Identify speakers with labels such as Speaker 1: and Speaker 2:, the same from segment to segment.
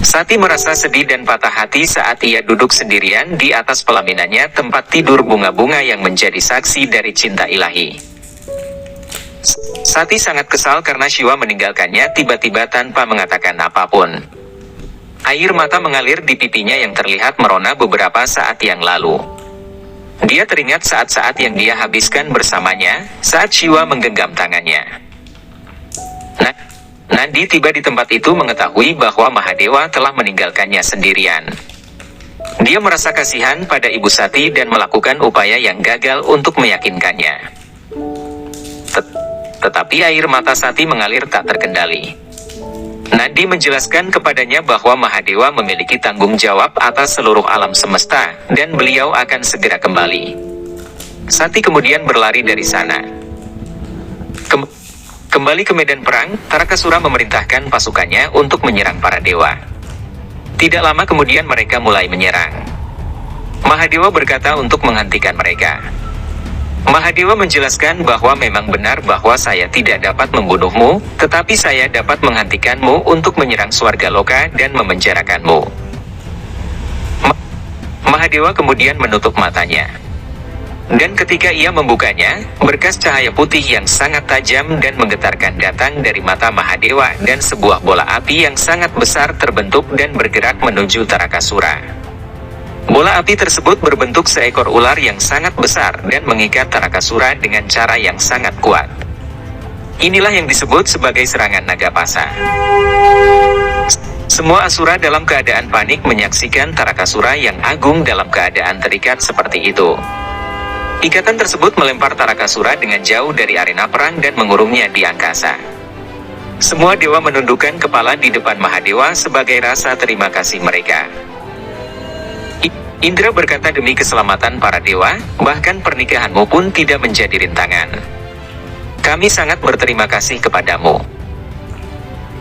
Speaker 1: Sati merasa sedih dan patah hati saat ia duduk sendirian di atas pelaminannya tempat tidur bunga-bunga yang menjadi saksi dari cinta ilahi. Sati sangat kesal karena Shiva meninggalkannya tiba-tiba tanpa mengatakan apapun. Air mata mengalir di pipinya yang terlihat merona beberapa saat yang lalu. Dia teringat saat-saat yang dia habiskan bersamanya, saat Shiva menggenggam tangannya. Nandi tiba di tempat itu mengetahui bahwa Mahadewa telah meninggalkannya sendirian. Dia merasa kasihan pada Ibu Sati dan melakukan upaya yang gagal untuk meyakinkannya. Tetapi air mata Sati mengalir tak terkendali. Nandi menjelaskan kepadanya bahwa Mahadewa memiliki tanggung jawab atas seluruh alam semesta, dan beliau akan segera kembali. Sati kemudian berlari dari sana. Kembali ke medan perang, Tarakasura memerintahkan pasukannya untuk menyerang para dewa. Tidak lama kemudian mereka mulai menyerang. Mahadewa berkata untuk menghentikan mereka. Mahadewa menjelaskan bahwa memang benar bahwa saya tidak dapat membunuhmu, tetapi saya dapat menghentikanmu untuk menyerang Swargaloka dan memenjarakanmu. Mahadewa kemudian menutup matanya. Dan ketika ia membukanya, berkas cahaya putih yang sangat tajam dan menggetarkan datang dari mata Mahadewa dan sebuah bola api yang sangat besar terbentuk dan bergerak menuju Tarakasura. Bola api tersebut berbentuk seekor ular yang sangat besar dan mengikat Tarakasura dengan cara yang sangat kuat. Inilah yang disebut sebagai serangan Nagapasa. Semua asura dalam keadaan panik menyaksikan Tarakasura yang agung dalam keadaan terikat seperti itu. Ikatan tersebut melempar Tarakasura dengan jauh dari arena perang dan mengurungnya di angkasa. Semua dewa menundukkan kepala di depan Mahadewa sebagai rasa terima kasih mereka. Indra berkata, demi keselamatan para dewa, bahkan pernikahanmu pun tidak menjadi rintangan. Kami sangat berterima kasih kepadamu.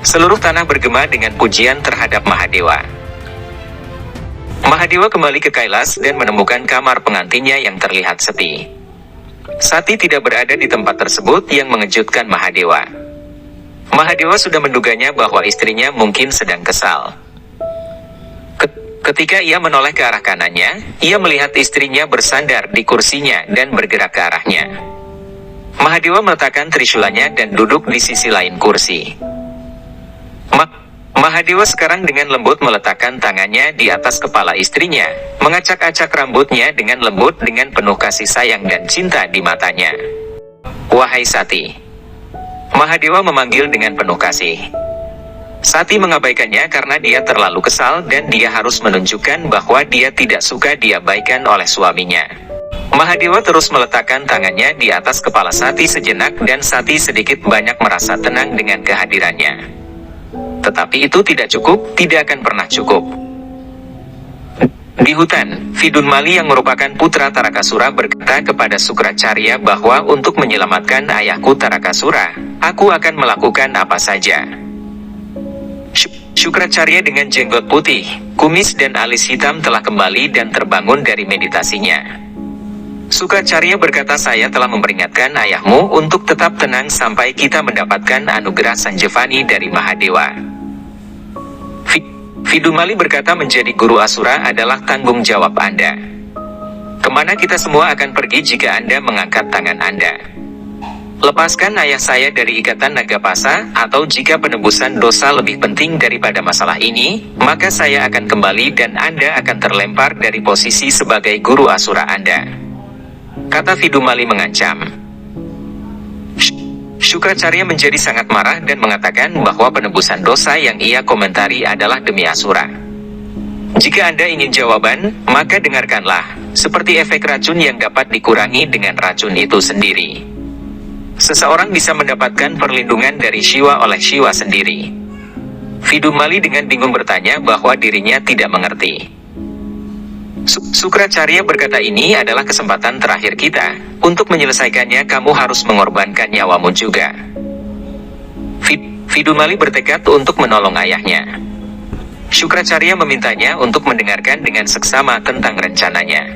Speaker 1: Seluruh tanah bergema dengan pujian terhadap Mahadewa. Mahadewa kembali ke Kailas dan menemukan kamar pengantinnya yang terlihat sepi. Sati tidak berada di tempat tersebut yang mengejutkan Mahadewa. Mahadewa sudah menduganya bahwa istrinya mungkin sedang kesal. Ketika ia menoleh ke arah kanannya, ia melihat istrinya bersandar di kursinya dan bergerak ke arahnya. Mahadewa meletakkan trisulanya dan duduk di sisi lain kursi. Mahadewa sekarang dengan lembut meletakkan tangannya di atas kepala istrinya, mengacak-acak rambutnya dengan lembut dengan penuh kasih sayang dan cinta di matanya. Wahai Sati. Mahadewa memanggil dengan penuh kasih. Sati mengabaikannya karena dia terlalu kesal dan dia harus menunjukkan bahwa dia tidak suka diabaikan oleh suaminya. Mahadewa terus meletakkan tangannya di atas kepala Sati sejenak dan Sati sedikit banyak merasa tenang dengan kehadirannya. Tetapi itu tidak cukup, tidak akan pernah cukup. Di hutan, Vidunmali yang merupakan putra Tarakasura berkata kepada Sukracarya bahwa untuk menyelamatkan ayahku Tarakasura, aku akan melakukan apa saja. Sukracarya dengan jenggot putih, kumis dan alis hitam telah kembali dan terbangun dari meditasinya. Sukracarya berkata, saya telah memperingatkan ayahmu untuk tetap tenang sampai kita mendapatkan anugerah Sanjevani dari Mahadewa. Vidunmali berkata, menjadi guru asura adalah tanggung jawab Anda. Kemana kita semua akan pergi jika Anda mengangkat tangan Anda? Lepaskan ayah saya dari ikatan Nagapasa, atau jika penebusan dosa lebih penting daripada masalah ini, maka saya akan kembali dan Anda akan terlempar dari posisi sebagai guru asura Anda. Kata Vidunmali mengancam. Sukracarya menjadi sangat marah dan mengatakan bahwa penebusan dosa yang ia komentari adalah demi asura. Jika Anda ingin jawaban, maka dengarkanlah, seperti efek racun yang dapat dikurangi dengan racun itu sendiri. Seseorang bisa mendapatkan perlindungan dari Shiva oleh Shiva sendiri. Vidunmali dengan bingung bertanya bahwa dirinya tidak mengerti. Sukracarya berkata, ini adalah kesempatan terakhir kita. Untuk menyelesaikannya kamu harus mengorbankan nyawamu juga. Vidunmali bertekad untuk menolong ayahnya. Sukracarya memintanya untuk mendengarkan dengan seksama tentang rencananya.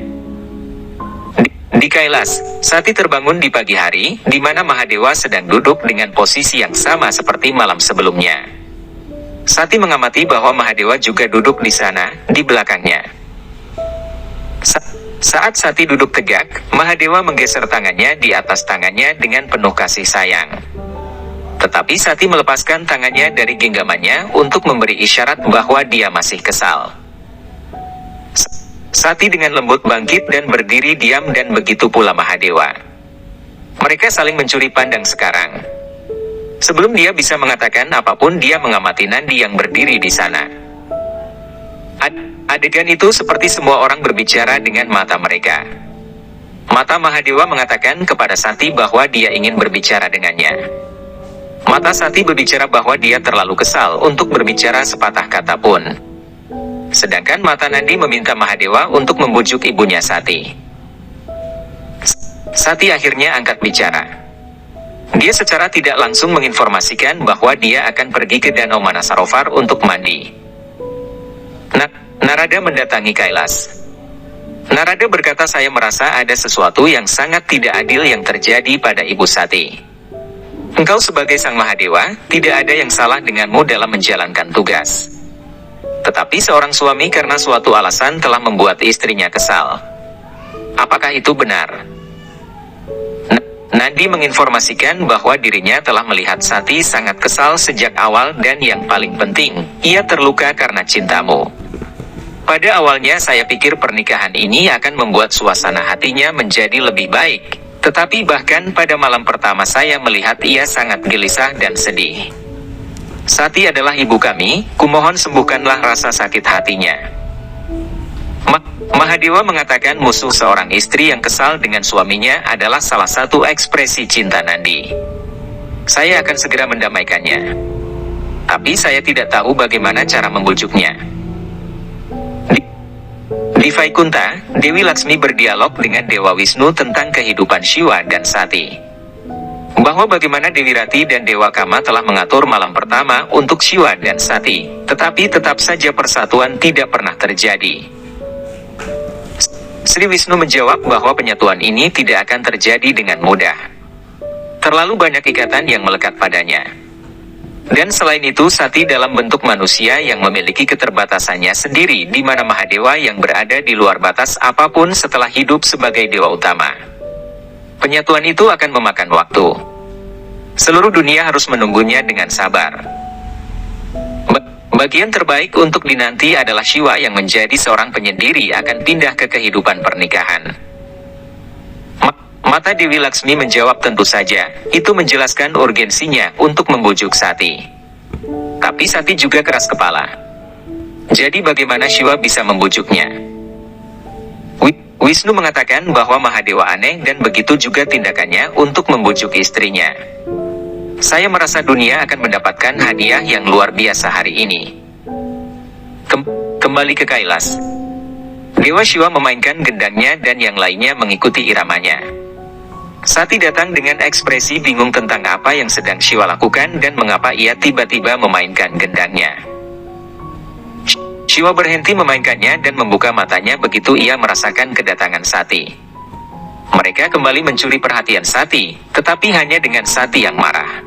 Speaker 1: Di Kailas, Sati terbangun di pagi hari, di mana Mahadewa sedang duduk dengan posisi yang sama seperti malam sebelumnya. Sati mengamati bahwa Mahadewa juga duduk di sana, di belakangnya. Saat Sati duduk tegak, Mahadewa menggeser tangannya di atas tangannya dengan penuh kasih sayang. Tetapi Sati melepaskan tangannya dari genggamannya untuk memberi isyarat bahwa dia masih kesal. Sati dengan lembut bangkit dan berdiri diam, dan begitu pula Mahadewa. Mereka saling mencuri pandang sekarang. Sebelum dia bisa mengatakan apapun, dia mengamati Nandi yang berdiri di sana. Adegan itu seperti semua orang berbicara dengan mata mereka. Mata Mahadewa mengatakan kepada Sati bahwa dia ingin berbicara dengannya. Mata Sati berbicara bahwa dia terlalu kesal untuk berbicara sepatah kata pun. Sedangkan mata Nandi meminta Mahadewa untuk membujuk ibunya Sati. Sati akhirnya angkat bicara. Dia secara tidak langsung menginformasikan bahwa dia akan pergi ke Danau Manasarovar untuk mandi. Narada mendatangi Kailas. Narada berkata, "Saya merasa ada sesuatu yang sangat tidak adil yang terjadi pada Ibu Sati. Engkau sebagai sang Mahadewa, tidak ada yang salah denganmu dalam menjalankan tugas. Tetapi seorang suami karena suatu alasan telah membuat istrinya kesal. Apakah itu benar?" Nandi menginformasikan bahwa dirinya telah melihat Sati sangat kesal sejak awal, dan yang paling penting, ia terluka karena cintamu. Pada awalnya saya pikir pernikahan ini akan membuat suasana hatinya menjadi lebih baik. Tetapi bahkan pada malam pertama saya melihat ia sangat gelisah dan sedih. Sati adalah ibu kami, kumohon sembuhkanlah rasa sakit hatinya. Mahadewa mengatakan musuh seorang istri yang kesal dengan suaminya adalah salah satu ekspresi cinta Nandi. Saya akan segera mendamaikannya. Tapi saya tidak tahu bagaimana cara membujuknya. Di Vaikunta, Dewi Laksmi berdialog dengan Dewa Wisnu tentang kehidupan Siwa dan Sati. Bahwa bagaimana Dewi Rati dan Dewa Kama telah mengatur malam pertama untuk Siwa dan Sati, tetapi tetap saja persatuan tidak pernah terjadi. Sri Wisnu menjawab bahwa penyatuan ini tidak akan terjadi dengan mudah. Terlalu banyak ikatan yang melekat padanya. Dan selain itu, Sati dalam bentuk manusia yang memiliki keterbatasannya sendiri, di mana Mahadewa yang berada di luar batas apapun setelah hidup sebagai dewa utama. Penyatuan itu akan memakan waktu. Seluruh dunia harus menunggunya dengan sabar. Bagian terbaik untuk dinanti adalah Siwa yang menjadi seorang penyendiri akan pindah ke kehidupan pernikahan. Mata Dewi Laksmi menjawab tentu saja, itu menjelaskan urgensinya untuk membujuk Sati. Tapi Sati juga keras kepala. Jadi bagaimana Siwa bisa membujuknya? Wisnu mengatakan bahwa Mahadewa aneh dan begitu juga tindakannya untuk membujuk istrinya. Saya merasa dunia akan mendapatkan hadiah yang luar biasa hari ini. Kembali ke Kailas. Dewa Siwa memainkan gendangnya dan yang lainnya mengikuti iramanya. Sati datang dengan ekspresi bingung tentang apa yang sedang Siwa lakukan dan mengapa ia tiba-tiba memainkan gendangnya. Siwa berhenti memainkannya dan membuka matanya begitu ia merasakan kedatangan Sati. Mereka kembali mencuri perhatian Sati, tetapi hanya dengan Sati yang marah.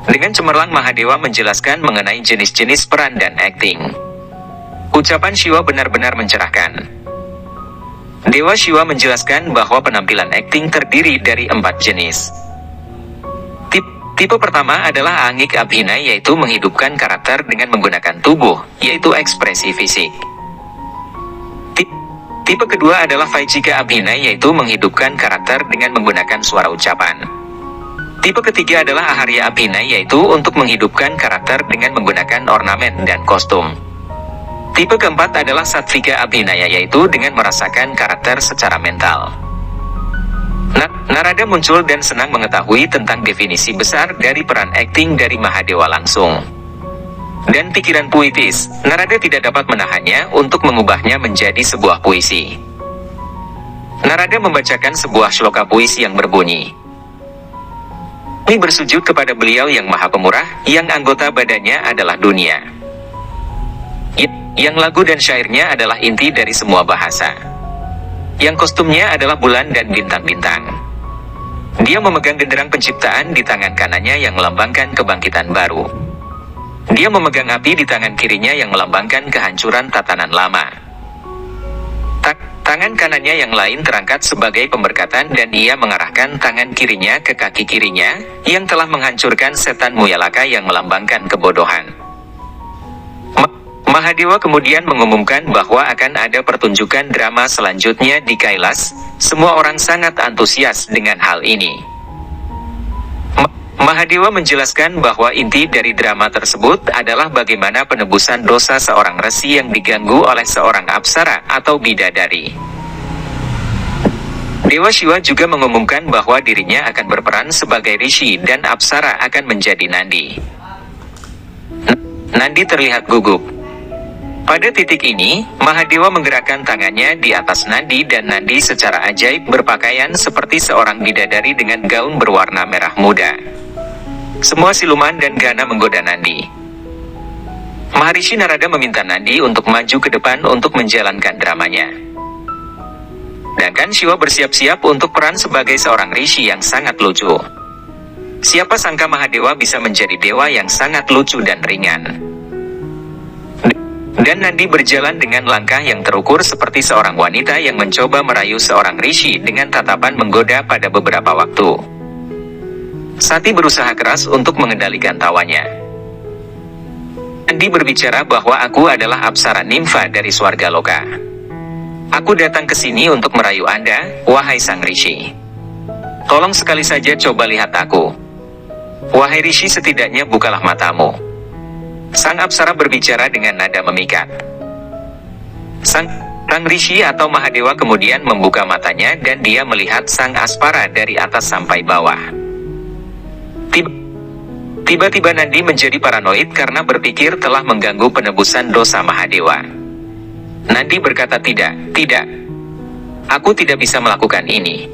Speaker 1: Dengan cemerlang Mahadewa menjelaskan mengenai jenis-jenis peran dan akting. Ucapan Siwa benar-benar mencerahkan. Dewa Siwa menjelaskan bahwa penampilan akting terdiri dari 4 jenis. Tipe pertama adalah Angik Abhinay, yaitu menghidupkan karakter dengan menggunakan tubuh, yaitu ekspresi fisik. Tipe kedua adalah Vaijika Abhinay, yaitu menghidupkan karakter dengan menggunakan suara ucapan. Tipe ketiga adalah Aharya Abhinay, yaitu untuk menghidupkan karakter dengan menggunakan ornamen dan kostum. Tipe keempat adalah Sattvika Abhinaya, yaitu dengan merasakan karakter secara mental. Narada muncul dan senang mengetahui tentang definisi besar dari peran akting dari Mahadewa langsung. Dan pikiran puitis, Narada tidak dapat menahannya untuk mengubahnya menjadi sebuah puisi. Narada membacakan sebuah shloka puisi yang berbunyi, "Kami bersujud kepada beliau yang maha pemurah, yang anggota badannya adalah dunia. Yang lagu dan syairnya adalah inti dari semua bahasa. Yang kostumnya adalah bulan dan bintang-bintang. Dia memegang genderang penciptaan di tangan kanannya yang melambangkan kebangkitan baru. Dia memegang api di tangan kirinya yang melambangkan kehancuran tatanan lama. Tangan kanannya yang lain terangkat sebagai pemberkatan dan ia mengarahkan tangan kirinya ke kaki kirinya, yang telah menghancurkan setan Muyalaka yang melambangkan kebodohan. Mahadewa kemudian mengumumkan bahwa akan ada pertunjukan drama selanjutnya di Kailas. Semua orang sangat antusias dengan hal ini. Mahadewa menjelaskan bahwa inti dari drama tersebut adalah bagaimana penebusan dosa seorang resi yang diganggu oleh seorang apsara atau bidadari. Dewa Shiva juga mengumumkan bahwa dirinya akan berperan sebagai rishi dan apsara akan menjadi Nandi. Nandi terlihat gugup. Pada titik ini, Mahadewa menggerakkan tangannya di atas Nandi dan Nandi secara ajaib berpakaian seperti seorang bidadari dengan gaun berwarna merah muda. Semua siluman dan gana menggoda Nandi. Maharishi Narada meminta Nandi untuk maju ke depan untuk menjalankan dramanya. Sedangkan Shiva bersiap-siap untuk peran sebagai seorang rishi yang sangat lucu. Siapa sangka Mahadewa bisa menjadi dewa yang sangat lucu dan ringan. Dan Nandi berjalan dengan langkah yang terukur seperti seorang wanita yang mencoba merayu seorang rishi dengan tatapan menggoda pada beberapa waktu. Sati berusaha keras untuk mengendalikan tawanya. Nandi berbicara bahwa aku adalah apsara nimfa dari Swarga Loka. Aku datang ke sini untuk merayu Anda, wahai sang rishi. Tolong sekali saja coba lihat aku. Wahai rishi, setidaknya bukalah matamu. Sang apsara berbicara dengan nada memikat. Sang rishi atau Mahadewa kemudian membuka matanya dan dia melihat sang aspara dari atas sampai bawah. Tiba-tiba Nandi menjadi paranoid karena berpikir telah mengganggu penebusan dosa Mahadewa. Nandi berkata, tidak. Aku tidak bisa melakukan ini.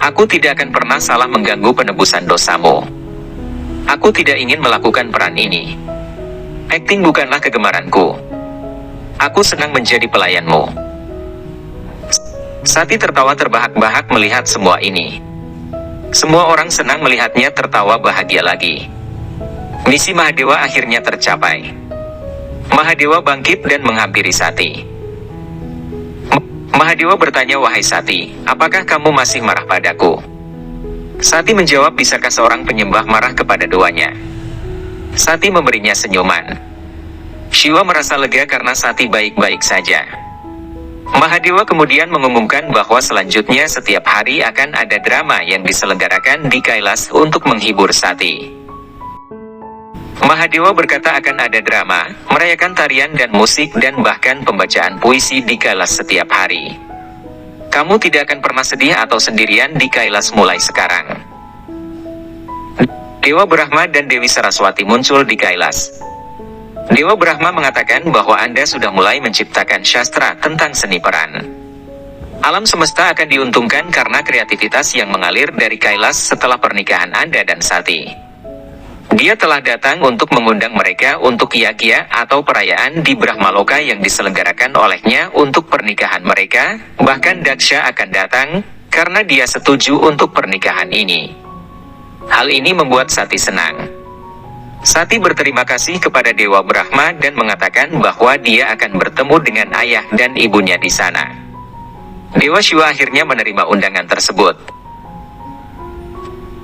Speaker 1: Aku tidak akan pernah salah mengganggu penebusan dosamu. Aku tidak ingin melakukan peran ini. Akting bukanlah kegemaranku. Aku senang menjadi pelayanmu. Sati tertawa terbahak-bahak melihat semua ini. Semua orang senang melihatnya tertawa bahagia lagi. Misi Mahadewa akhirnya tercapai. Mahadewa bangkit dan menghampiri Sati. Mahadewa bertanya, wahai Sati, apakah kamu masih marah padaku? Sati menjawab, bisakah seorang penyembah marah kepada doanya? Sati memberinya senyuman. Shiva merasa lega karena Sati baik-baik saja. Mahadewa kemudian mengumumkan bahwa selanjutnya setiap hari akan ada drama yang diselenggarakan di Kailas untuk menghibur Sati. Mahadewa berkata akan ada drama, merayakan tarian dan musik dan bahkan pembacaan puisi di Kailas setiap hari. Kamu tidak akan pernah sedih atau sendirian di Kailas mulai sekarang. Dewa Brahma dan Dewi Saraswati muncul di Kailas. Dewa Brahma mengatakan bahwa Anda sudah mulai menciptakan syastra tentang seni peran. Alam semesta akan diuntungkan karena kreativitas yang mengalir dari Kailas setelah pernikahan Anda dan Sati. Dia telah datang untuk mengundang mereka untuk yagya atau perayaan di Brahmaloka yang diselenggarakan olehnya untuk pernikahan mereka. Bahkan Daksha akan datang karena dia setuju untuk pernikahan ini. Hal ini membuat Sati senang. Sati berterima kasih kepada Dewa Brahma dan mengatakan bahwa dia akan bertemu dengan ayah dan ibunya di sana. Dewa Shiva akhirnya menerima undangan tersebut.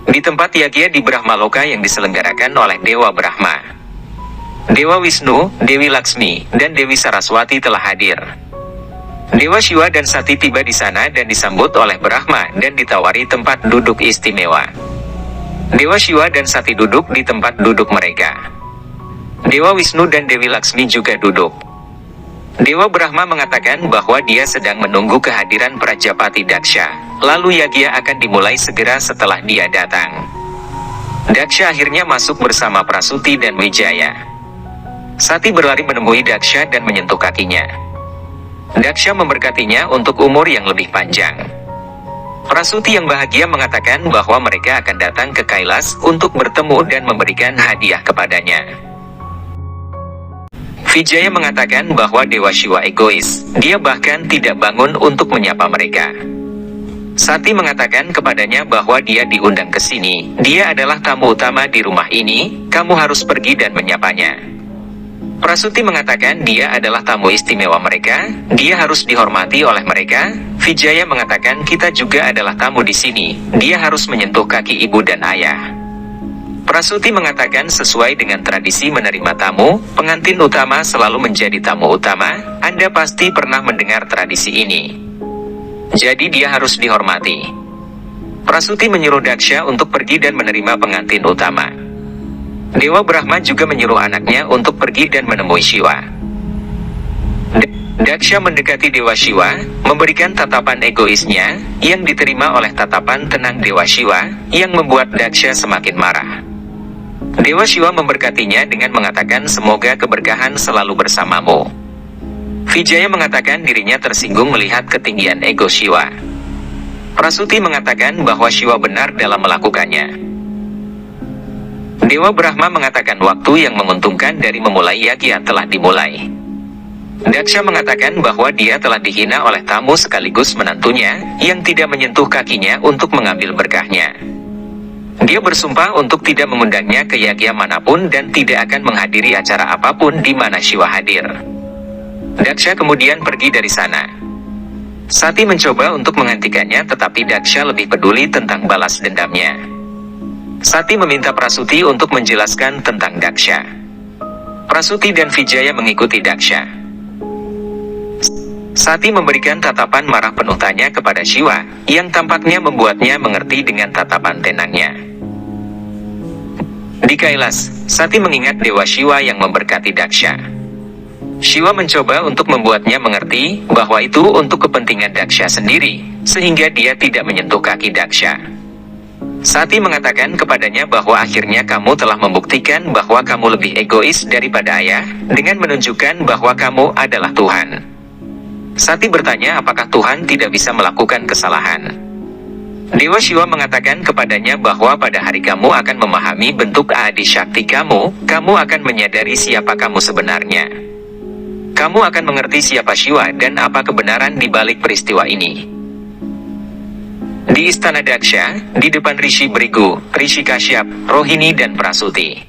Speaker 1: Di tempat yagya di Brahmaloka yang diselenggarakan oleh Dewa Brahma, Dewa Wisnu, Dewi Laksmi, dan Dewi Saraswati telah hadir. Dewa Shiva dan Sati tiba di sana dan disambut oleh Brahma dan ditawari tempat duduk istimewa. Dewa Shiva dan Sati duduk di tempat duduk mereka. Dewa Wisnu dan Dewi Laksmi juga duduk. Dewa Brahma mengatakan bahwa dia sedang menunggu kehadiran Prajapati Daksha, lalu yagya akan dimulai segera setelah dia datang. Daksha akhirnya masuk bersama Prasuti dan Wijaya. Sati berlari menemui Daksha dan menyentuh kakinya. Daksha memberkatinya untuk umur yang lebih panjang. Prasuti yang bahagia mengatakan bahwa mereka akan datang ke Kailas untuk bertemu dan memberikan hadiah kepadanya. Vijaya mengatakan bahwa Dewa Shiva egois, dia bahkan tidak bangun untuk menyapa mereka. Sati mengatakan kepadanya bahwa dia diundang ke sini. Dia adalah tamu utama di rumah ini, kamu harus pergi dan menyapanya. Prasuti mengatakan dia adalah tamu istimewa mereka, dia harus dihormati oleh mereka. Vijaya mengatakan kita juga adalah tamu di sini, dia harus menyentuh kaki ibu dan ayah. Prasuti mengatakan sesuai dengan tradisi menerima tamu, pengantin utama selalu menjadi tamu utama, Anda pasti pernah mendengar tradisi ini. Jadi dia harus dihormati. Prasuti menyuruh Daksha untuk pergi dan menerima pengantin utama. Dewa Brahma juga menyuruh anaknya untuk pergi dan menemui Shiva. Daksha mendekati Dewa Shiva, memberikan tatapan egoisnya, yang diterima oleh tatapan tenang Dewa Shiva, yang membuat Daksha semakin marah. Dewa Shiva memberkatinya dengan mengatakan semoga keberkahan selalu bersamamu. Vijaya mengatakan dirinya tersinggung melihat ketinggian ego Shiva. Prasuti mengatakan bahwa Shiva benar dalam melakukannya. Dewa Brahma mengatakan waktu yang menguntungkan dari memulai yagya telah dimulai. Daksha mengatakan bahwa dia telah dihina oleh tamu sekaligus menantunya, yang tidak menyentuh kakinya untuk mengambil berkahnya. Dia bersumpah untuk tidak mengundangnya ke yagya manapun dan tidak akan menghadiri acara apapun di mana Shiva hadir. Daksha kemudian pergi dari sana. Sati mencoba untuk menghentikannya tetapi Daksha lebih peduli tentang balas dendamnya. Sati meminta Prasuti untuk menjelaskan tentang Daksha. Prasuti dan Vijaya mengikuti Daksha. Sati memberikan tatapan marah penuh tanya kepada Shiva, yang tampaknya membuatnya mengerti dengan tatapan tenangnya. Di Kailas, Sati mengingat Dewa Shiva yang memberkati Daksha. Shiva mencoba untuk membuatnya mengerti bahwa itu untuk kepentingan Daksha sendiri, sehingga dia tidak menyentuh kaki Daksha. Sati mengatakan kepadanya bahwa akhirnya kamu telah membuktikan bahwa kamu lebih egois daripada ayah, dengan menunjukkan bahwa kamu adalah Tuhan. Sati bertanya apakah Tuhan tidak bisa melakukan kesalahan. Dewa Shiva mengatakan kepadanya bahwa pada hari kamu akan memahami bentuk Adi Shakti kamu akan menyadari siapa kamu sebenarnya. Kamu akan mengerti siapa Shiva dan apa kebenaran di balik peristiwa ini. Di istana Daksha, di depan Rishi Brigu, Rishi Kashyap, Rohini dan Prasuti.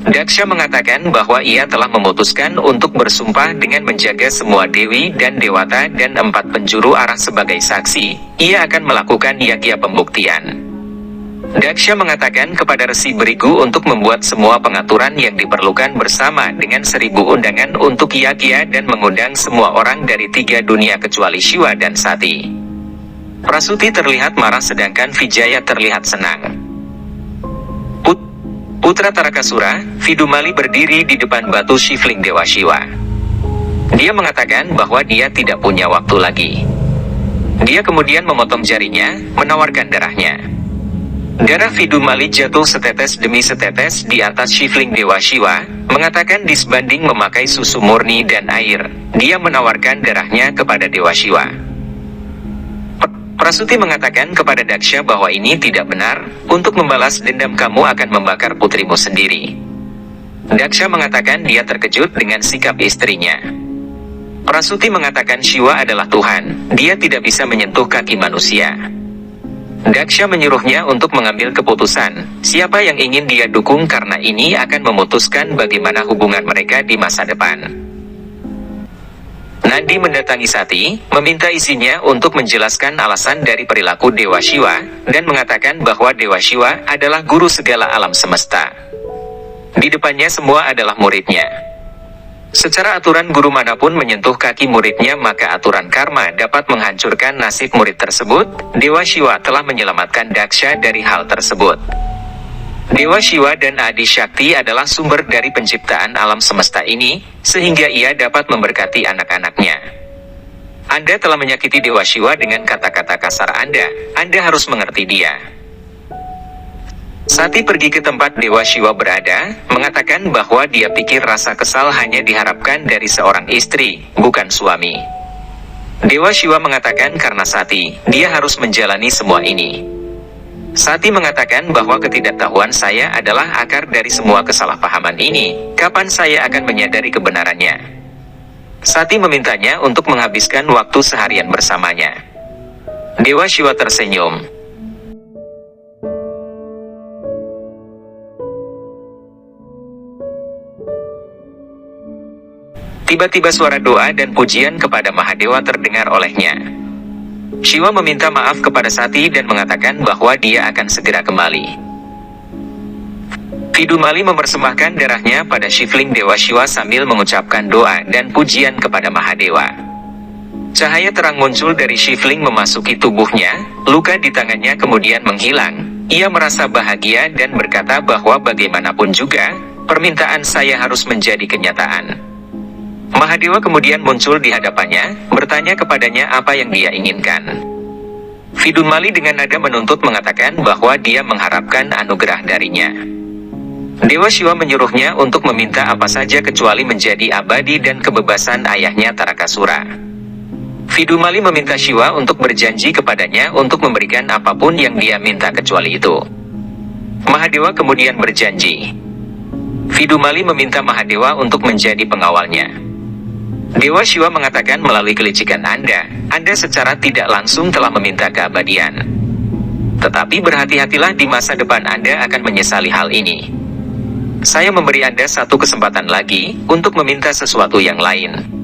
Speaker 1: Daksha mengatakan bahwa ia telah memutuskan untuk bersumpah dengan menjaga semua dewi dan dewata dan 4 penjuru arah sebagai saksi. Ia akan melakukan yagya pembuktian. Daksha mengatakan kepada Resi Brigu untuk membuat semua pengaturan yang diperlukan bersama dengan 1000 undangan untuk yagya dan mengundang semua orang dari 3 dunia kecuali Shiva dan Sati. Prasuti terlihat marah sedangkan Vijaya terlihat senang. Putra Tarakasura, Vidumali berdiri di depan batu Shivling Dewa Shiva. Dia mengatakan bahwa dia tidak punya waktu lagi. Dia kemudian memotong jarinya, menawarkan darahnya. Darah Vidumali jatuh setetes demi setetes di atas Shivling Dewa Shiva, mengatakan disbanding memakai susu murni dan air, dia menawarkan darahnya kepada Dewa Shiva. Prasuti mengatakan kepada Daksha bahwa ini tidak benar, untuk membalas dendam kamu akan membakar putrimu sendiri. Daksha mengatakan dia terkejut dengan sikap istrinya. Prasuti mengatakan Shiva adalah Tuhan, dia tidak bisa menyentuh kaki manusia. Daksha menyuruhnya untuk mengambil keputusan, siapa yang ingin dia dukung karena ini akan memutuskan bagaimana hubungan mereka di masa depan. Nandi mendatangi Sati, meminta izinnya untuk menjelaskan alasan dari perilaku Dewa Shiva, dan mengatakan bahwa Dewa Shiva adalah guru segala alam semesta. Di depannya semua adalah muridnya. Secara aturan guru manapun menyentuh kaki muridnya maka aturan karma dapat menghancurkan nasib murid tersebut. Dewa Shiva telah menyelamatkan Daksha dari hal tersebut. Dewa Shiva dan Adi Shakti adalah sumber dari penciptaan alam semesta ini, sehingga ia dapat memberkati anak-anaknya. Anda telah menyakiti Dewa Shiva dengan kata-kata kasar Anda harus mengerti dia. Sati pergi ke tempat Dewa Shiva berada, mengatakan bahwa dia pikir rasa kesal hanya diharapkan dari seorang istri, bukan suami. Dewa Shiva mengatakan karena Sati, dia harus menjalani semua ini. Sati mengatakan bahwa ketidaktahuan saya adalah akar dari semua kesalahpahaman ini, kapan saya akan menyadari kebenarannya. Sati memintanya untuk menghabiskan waktu seharian bersamanya. Dewa Shiva tersenyum. Tiba-tiba suara doa dan pujian kepada Mahadewa terdengar olehnya. Shiva meminta maaf kepada Sati dan mengatakan bahwa dia akan segera kembali. Vidumali mempersembahkan darahnya pada Shivling Dewa Shiva sambil mengucapkan doa dan pujian kepada Mahadewa. Cahaya terang muncul dari Shivling memasuki tubuhnya, luka di tangannya kemudian menghilang. Ia merasa bahagia dan berkata bahwa bagaimanapun juga, permintaan saya harus menjadi kenyataan. Mahadewa kemudian muncul di hadapannya, bertanya kepadanya apa yang dia inginkan. Vidumali dengan nada menuntut mengatakan bahwa dia mengharapkan anugerah darinya. Dewa Shiva menyuruhnya untuk meminta apa saja kecuali menjadi abadi dan kebebasan ayahnya Tarakasura. Vidumali meminta Shiva untuk berjanji kepadanya untuk memberikan apapun yang dia minta kecuali itu. Mahadewa kemudian berjanji. Vidumali meminta Mahadewa untuk menjadi pengawalnya. Dewa Shiva mengatakan melalui kelicikan Anda secara tidak langsung telah meminta keabadian. Tetapi berhati-hatilah di masa depan Anda akan menyesali hal ini. Saya memberi Anda satu kesempatan lagi untuk meminta sesuatu yang lain.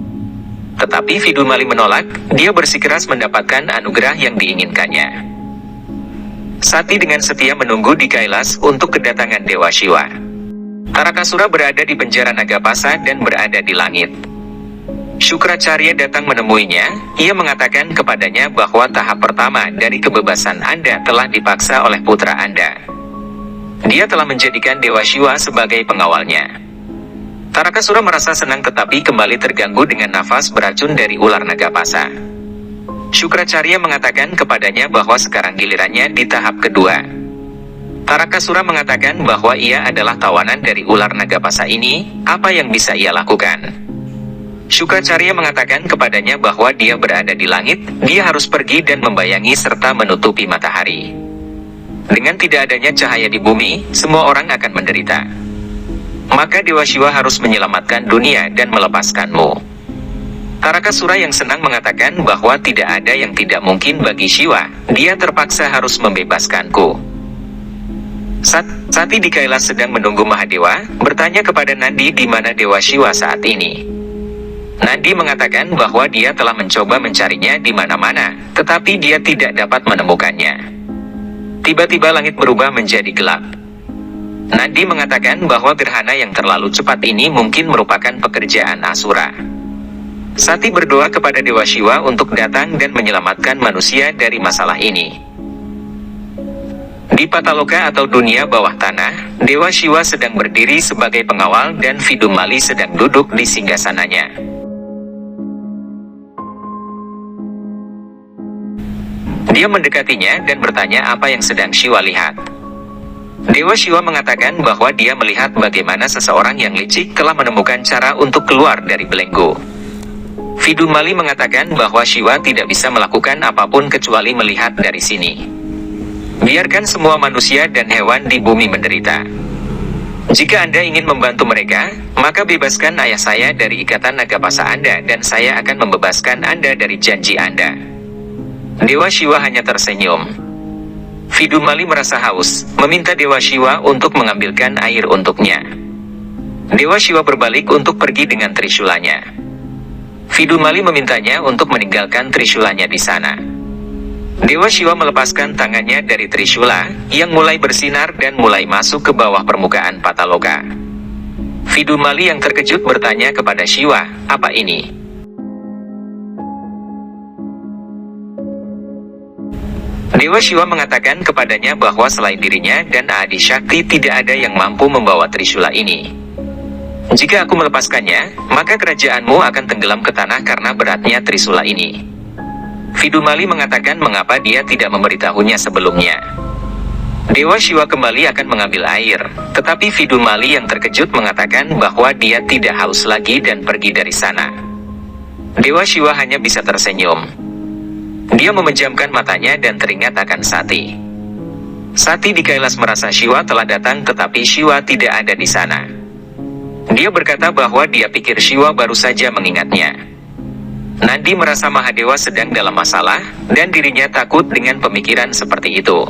Speaker 1: Tetapi Vidumali menolak, dia bersikeras mendapatkan anugerah yang diinginkannya. Sati dengan setia menunggu di Kailas untuk kedatangan Dewa Shiva. Tarakasura berada di penjara Nagapasa dan berada di langit. Syukracarya datang menemuinya, ia mengatakan kepadanya bahwa tahap pertama dari kebebasan Anda telah dipaksa oleh putra Anda. Dia telah menjadikan Dewa Shiva sebagai pengawalnya. Tarakasura merasa senang tetapi kembali terganggu dengan nafas beracun dari ular Nagapasa. Syukracarya mengatakan kepadanya bahwa sekarang gilirannya di tahap kedua. Tarakasura mengatakan bahwa ia adalah tawanan dari ular Nagapasa ini, apa yang bisa ia lakukan? Syukracarya mengatakan kepadanya bahwa dia berada di langit, dia harus pergi dan membayangi serta menutupi matahari. Dengan tidak adanya cahaya di bumi, semua orang akan menderita. Maka Dewa Shiva harus menyelamatkan dunia dan melepaskanmu. Tarakasura yang senang mengatakan bahwa tidak ada yang tidak mungkin bagi Shiva, dia terpaksa harus membebaskanku. Sati di Kailas sedang menunggu Mahadewa, bertanya kepada Nandi di mana Dewa Shiva saat ini. Nandi mengatakan bahwa dia telah mencoba mencarinya di mana-mana, tetapi dia tidak dapat menemukannya. Tiba-tiba langit berubah menjadi gelap. Nandi mengatakan bahwa gerhana yang terlalu cepat ini mungkin merupakan pekerjaan Asura. Sati berdoa kepada Dewa Shiva untuk datang dan menyelamatkan manusia dari masalah ini. Di Pataloka atau dunia bawah tanah, Dewa Shiva sedang berdiri sebagai pengawal dan Vidumali sedang duduk di singgasananya. Dia mendekatinya dan bertanya apa yang sedang Shiva lihat. Dewa Shiva mengatakan bahwa dia melihat bagaimana seseorang yang licik telah menemukan cara untuk keluar dari belenggu. Vidumali mengatakan bahwa Shiva tidak bisa melakukan apapun kecuali melihat dari sini. Biarkan semua manusia dan hewan di bumi menderita. Jika Anda ingin membantu mereka, maka bebaskan ayah saya dari ikatan Nagapasa Anda dan saya akan membebaskan Anda dari janji Anda. Dewa Shiva hanya tersenyum. Vidumali merasa haus, meminta Dewa Shiva untuk mengambilkan air untuknya. Dewa Shiva berbalik untuk pergi dengan trisulanya. Vidumali memintanya untuk meninggalkan trisulanya di sana. Dewa Shiva melepaskan tangannya dari trisula, yang mulai bersinar dan mulai masuk ke bawah permukaan Pataloka. Vidumali yang terkejut bertanya kepada Shiva, apa ini? Dewa Shiva mengatakan kepadanya bahwa selain dirinya dan Adi Shakti tidak ada yang mampu membawa trisula ini. Jika aku melepaskannya, maka kerajaanmu akan tenggelam ke tanah karena beratnya trisula ini. Vidumali mengatakan mengapa dia tidak memberitahunya sebelumnya. Dewa Shiva kembali akan mengambil air, tetapi Vidumali yang terkejut mengatakan bahwa dia tidak haus lagi dan pergi dari sana. Dewa Shiva hanya bisa tersenyum. Dia memejamkan matanya dan teringat akan Sati. Sati di Kailas merasa Shiva telah datang tetapi Shiva tidak ada di sana. Dia berkata bahwa dia pikir Shiva baru saja mengingatnya. Nandi merasa Mahadewa sedang dalam masalah, dan dirinya takut dengan pemikiran seperti itu.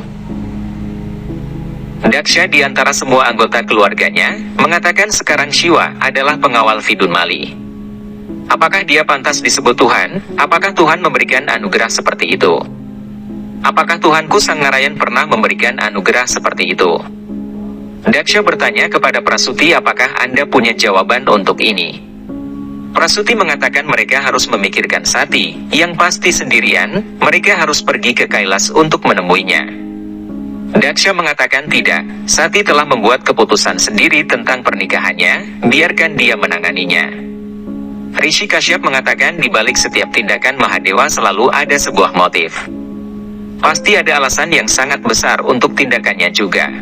Speaker 1: Daksha di antara semua anggota keluarganya, mengatakan sekarang Shiva adalah pengawal Vidun Mali. Apakah dia pantas disebut Tuhan? Apakah Tuhan memberikan anugerah seperti itu? Apakah Tuhanku Sang Narayan pernah memberikan anugerah seperti itu? Daksha bertanya kepada Prasuti, apakah Anda punya jawaban untuk ini? Prasuti mengatakan mereka harus memikirkan Sati, yang pasti sendirian, mereka harus pergi ke Kailas untuk menemuinya. Daksha mengatakan tidak, Sati telah membuat keputusan sendiri tentang pernikahannya, biarkan dia menanganinya. Rishi Kashyap mengatakan di balik setiap tindakan Mahadewa selalu ada sebuah motif. Pasti ada alasan yang sangat besar untuk tindakannya juga.